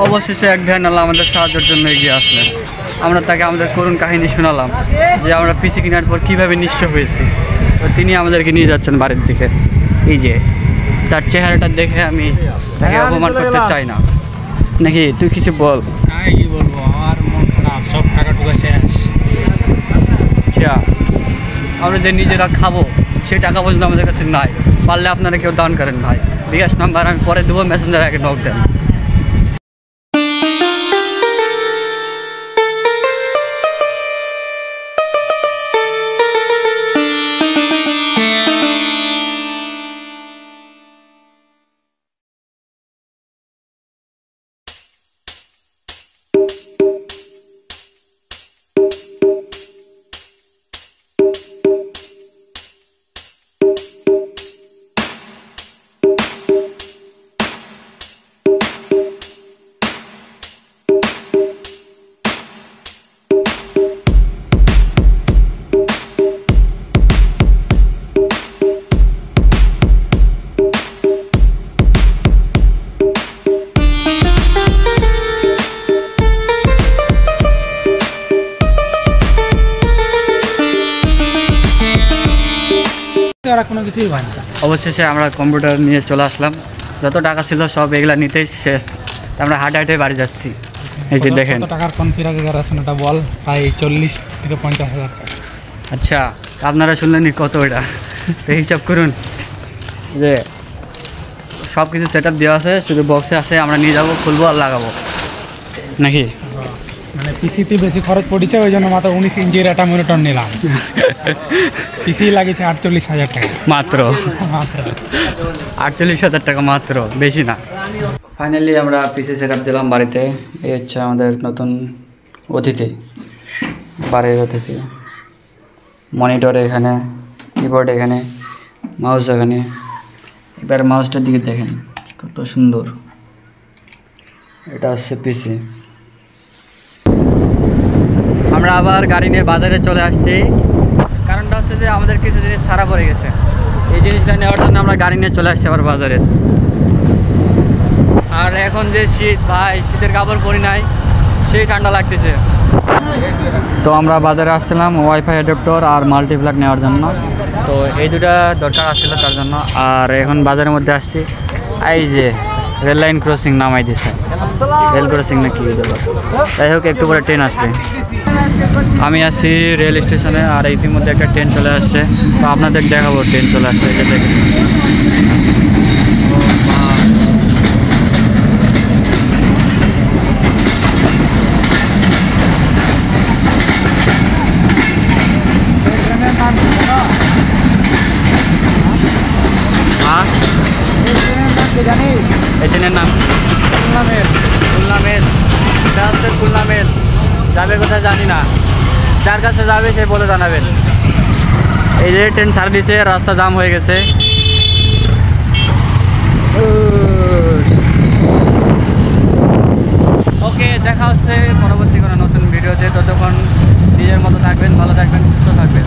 অবশেষে এক ভ্যান আল্লাহ আমাদের সাহায্যের জন্য এগিয়ে আসলেন। আমরা তাকে আমাদের করুণ কাহিনী শোনালাম যে আমরা পিসি কেনার পর কীভাবে নিঃস্ব হয়েছি। তো তিনি আমাদেরকে নিয়ে যাচ্ছেন বাড়ির দিকে। এই যে তার চেহারাটা দেখে আমি তাকে অপমান করতে চাই না। নাকি তুই কিছু বল। কি বলবো, আমার মন খারাপ, সব টাকা টুকা শেষ। আচ্ছা, আমরা যে নিজেরা খাবো সেই টাকা পর্যন্ত আমাদের কাছে নাই। পারলে আপনারা কেউ দান করেন ভাই। বিকাশ নাম্বার আমি পরে দেবো, মেসেঞ্জারে আগে নক দেন। ওরা কোনো কিছুই হয় না। অবশেষে আমরা কম্পিউটার নিয়ে চলে আসলাম। যত টাকা ছিল সব এগুলা নিতেই শেষ। আমরা হাঁটে হাঁটে বাড়ি যাচ্ছি। এই যে দেখেন টাকার কনফিগারেশন এটা বল, প্রায় 40 থেকে 50,000 টাকা। আচ্ছা, আপনারা শুনলেন কত এটা? তো হিসাব করুন যে সব কিছু সেট আপ দেওয়া আছে, শুধু বক্সে আছে। আমরা নিয়ে যাবো, খুলবো আর লাগাবো নাকি। মানে পিসিতে বেশি খরচ পড়েছে, ওই জন্য মাত্র 19 ইঞ্চির একটা মনিটর নিলাম। পিসি লাগিয়েছে 48,000 টাকা মাত্র। 48,000 টাকা মাত্র, বেশি না। ফাইনালি আমরা পিসি সেট আপ দিলাম বাড়িতে। এই হচ্ছে আমাদের নতুন অতিথি, বাড়ির অতিথি। মনিটর এখানে, কিবোর্ড এখানে, মাউস এখানে। এবার মাউসটার দিকে দেখেন কত সুন্দর। এটা হচ্ছে পিসি। আমরা আবার গাড়ি নিয়ে বাজারে চলে আসছি। কারণটা হচ্ছে যে আমাদের কিছু জিনিস ছাড়া পড়ে গেছে। এই জিনিসটা নেওয়ার জন্য আমরা গাড়ি নিয়ে চলে আসছি আবার বাজারে। আর এখন যে শীত ভাই, শীতের কাপড় পরি নাই, সেই ঠান্ডা লাগতেছে। তো আমরা বাজারে আসছিলাম ওয়াইফাই অ্যাডাপ্টার আর মাল্টিপ্লাগ নেওয়ার জন্য। তো এই দুটা দরকার আসছিল তার জন্য। আর এখন বাজারের মধ্যে আসছি। এই যে রেল লাইন ক্রসিং নামাই দিছে, রেল ক্রসিং না কি দেবো। যাই হোক, একটু পরে ট্রেন আসবে। আমি আছি রেল স্টেশনে, আর ইতিমধ্যে একটা ট্রেন চলে আসছে। তো আপনাদের দেখাবো ট্রেন চলে আসছে। এটা দেখেন, এই ট্রেনের নাম খুলনা মেল। খুলনা মেল, এটা হচ্ছে খুলনা মেল। যাবে কোথায় জানি না, যার কাছে যাবে সে বলে জানাবেন। এই যে ট্রেন ছাড় দিচ্ছে, রাস্তা জাম হয়ে গেছে। ওকে, দেখা হচ্ছে পরবর্তী কোনো নতুন ভিডিওতে। ততক্ষণ নিজের মতো থাকবেন, ভালো থাকবেন, সুস্থ থাকবেন।